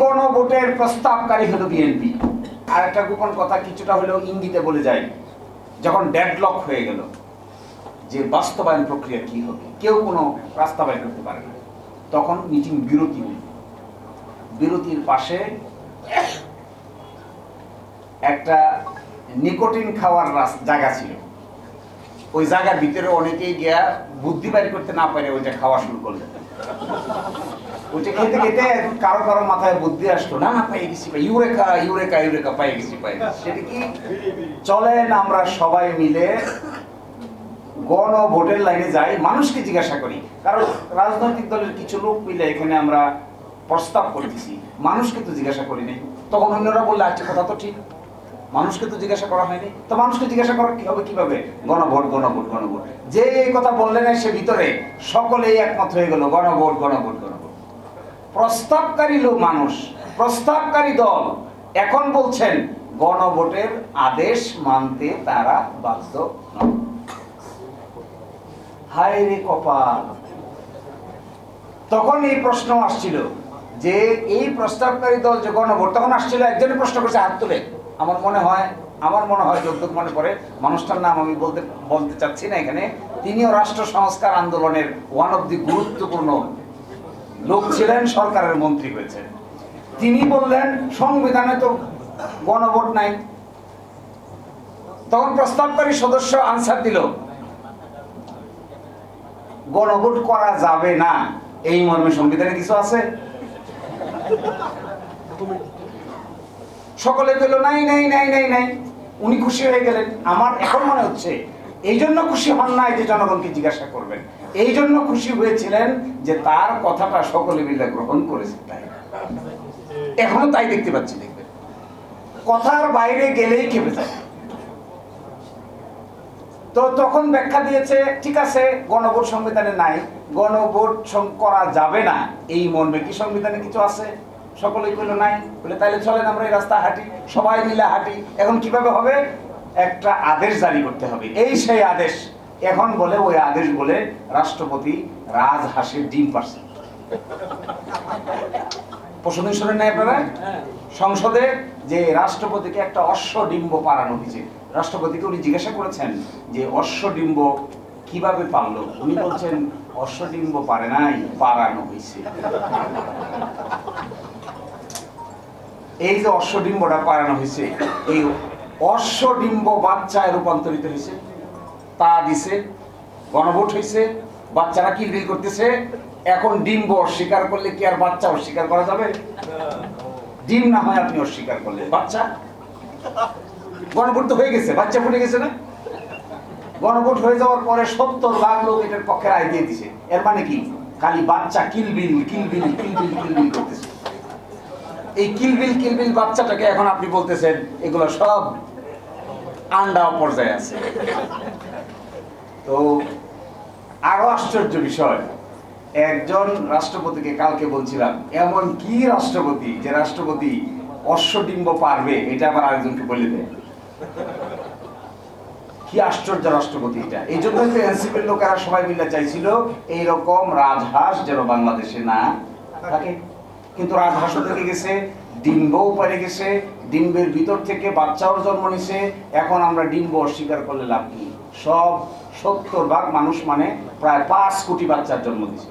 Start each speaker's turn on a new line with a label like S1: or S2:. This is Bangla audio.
S1: গণভোটের প্রস্তাবকারী হলো বিএনপি। আর একটা গোপন কথা কিছুটা হলেও ইঙ্গিতে বলে যায়, যখন ডেডলক হয়ে গেল যে বাস্তবায়ন প্রক্রিয়া কি হবে, কেউ কোনো বাস্তবায়ন করতে পারে না, তখন মিটিং বিরতি হল। বিরতির পাশে একটা নিকোটিন খাওয়ার জায়গা ছিল। ওই জায়গার ভিতরে অনেকেই গিয়া বুদ্ধি বাইর করতে না পারে ওইটা খাওয়া শুরু করলেন। ওইটা খেতে খেতে কারো কারো মাথায় বুদ্ধি আসলো, না না পাই গেছি, ইউরেকা ইউরেকা ইউরেকা পাই গেছি পাই গেছি। সেটা কি, চলেন আমরা সবাই মিলে গণভোটের লাইনে যাই, মানুষকে জিজ্ঞাসা করি। কারণ রাজনৈতিক দলের কিছু লোক মিলে এখানে আমরা প্রস্তাব করতেছি, মানুষকে তো জিজ্ঞাসা করি নাই। তখন অন্যরা বললে আচ্ছা কথা তো ঠিক, মানুষকে তো জিজ্ঞাসা করা হয়নি, তো মানুষকে জিজ্ঞাসা করা কি হবে, কিভাবে? গণভোট গণভোট গণভোট। যে এই কথা বললেন সে ভিতরে সকলেই একমত হয়ে গেল, গণভোট গণভোট গণভোট। প্রস্তাবকারী লোক মানুষ, প্রস্তাবকারী দল এখন বলছেন গণভোটের আদেশ মানতে তারা বাধ্য নয়। হায় রে কপাল! তখন এই প্রশ্ন আসছিল যে এই প্রস্তাবকারী দল যে গণভোট, তখন আসছিল একজনের প্রশ্ন করছে হাত তুলে, আমার মনে হয় যদ্দূর মনে পড়ে, মানুষটার নাম আমি বলতে চাচ্ছি না এখানে, তিনিও রাষ্ট্র সংস্কার আন্দোলনের ওয়ান অফ দি গুরুত্বপূর্ণ লোক ছিলেন, সরকারের মন্ত্রী হয়েছেন। তিনি বললেন সংবিধানে তো গণভোট নাই। তখন প্রস্তাবকারী সদস্য আনসার দিল, গণভোট করা যাবে না এই মর্মে সংবিধানে কিছু আছে? সকলে বলল নাই নাই নাই নাই নাই। উনি খুশি হয়ে গেলেন। আমার এখন মনে হচ্ছে এই জন্য খুশি হন নাই যে জনগণকে জিজ্ঞাসা করবেন, এই জন্য খুশি হয়েছিলেন যে তার কথাটা সকলে মিলে গ্রহণ করেছে। তাই এখনো তাই দেখতে পাচ্ছি, দেখবেন কথার বাইরে গেলেই খেপে যায়। তো তখন ব্যাখ্যা দিয়েছে ঠিক আছে গণভোট সংবিধানে নাই, গণভোট করা যাবে না এই মর্মে কি সংবিধানে কিছু আছে? সকলেই বলল নাই। বলে তাহলে চলেন আমরা এই রাস্তা হাঁটি, সবাই মিলে হাঁটি। এখন কিভাবে হবে? একটা আদেশ জারি করতে হবে। এই সেই আদেশ। এখন বলে ওই আদেশ বলে রাষ্ট্রপতি রাজহাঁসের ডিম পারছে। পরশুদিন শোনেন নাই আপনারা সংসদে যে রাষ্ট্রপতিকে একটা অশ্বডিম্ব পারানো হয়েছে। রাষ্ট্রপতিকে উনি জিজ্ঞাসা করেছেন যে অশ্বডিম্ব কিভাবে পারলো? উনি বলছেন অশ্বডিম্ব পারে নাই, পারানো হয়েছে। এই যে অশ্বডিম্বটা পারানো হয়েছে, এই অশ্বডিম্ব বাচ্চায় রূপান্তরিত হয়েছে, তা দিছে, গণভোট হয়েছে, বাচ্চারা কিলবিল করতেছে। এখন ডিম্ব অস্বীকার করলে কি আর বাচ্চা অস্বীকার করা যাবে? ডিম না হয় আপনি অস্বীকার করলে বাচ্চা, গণভোট তো হয়ে গেছে, বাচ্চা ফুটে গেছে না? গণভোট হয়ে যাওয়ার পরে 70 লাখ লোক এটার পক্ষে রায় দিয়ে দিছে। এর মানে কি? খালি বাচ্চা কিলবিল কিলবিল কিলবিল কিলবিল করতেছে। এই কিলবিল কিলবিল বাচ্চাটাকে এখন আপনি বলতেছেন এগুলো সব আন্ডা পর্যায়ে আছে। তো আরো আশ্চর্য বিষয়, একজন রাষ্ট্রপতিকে কালকে বলছিলাম, এমন কি রাষ্ট্রপতি যে রাষ্ট্রপতি অশ্বডিম্ব পারবে, এটা আবার আরেকজনকে বলে দেয়। কি আশ্চর্য রাষ্ট্রপতি এটা! এই জন্যই তো এনসিপির লোকেরা সবাই মিলে চাইছিল এইরকম রাজহাঁস যেন বাংলাদেশে না থাকে। কিন্তু রাজহাঁসও থেকে গেছে, ডিম্বও পারে গেছে, ডিম্বের ভিতর থেকে বাচ্চাও জন্ম নিছে। এখন আমরা ডিম্ব অস্বীকার করলে লাভ কি? সব 70 ভাগ মানুষ মানে প্রায় 5 কোটি বাচ্চার জন্ম দিছে।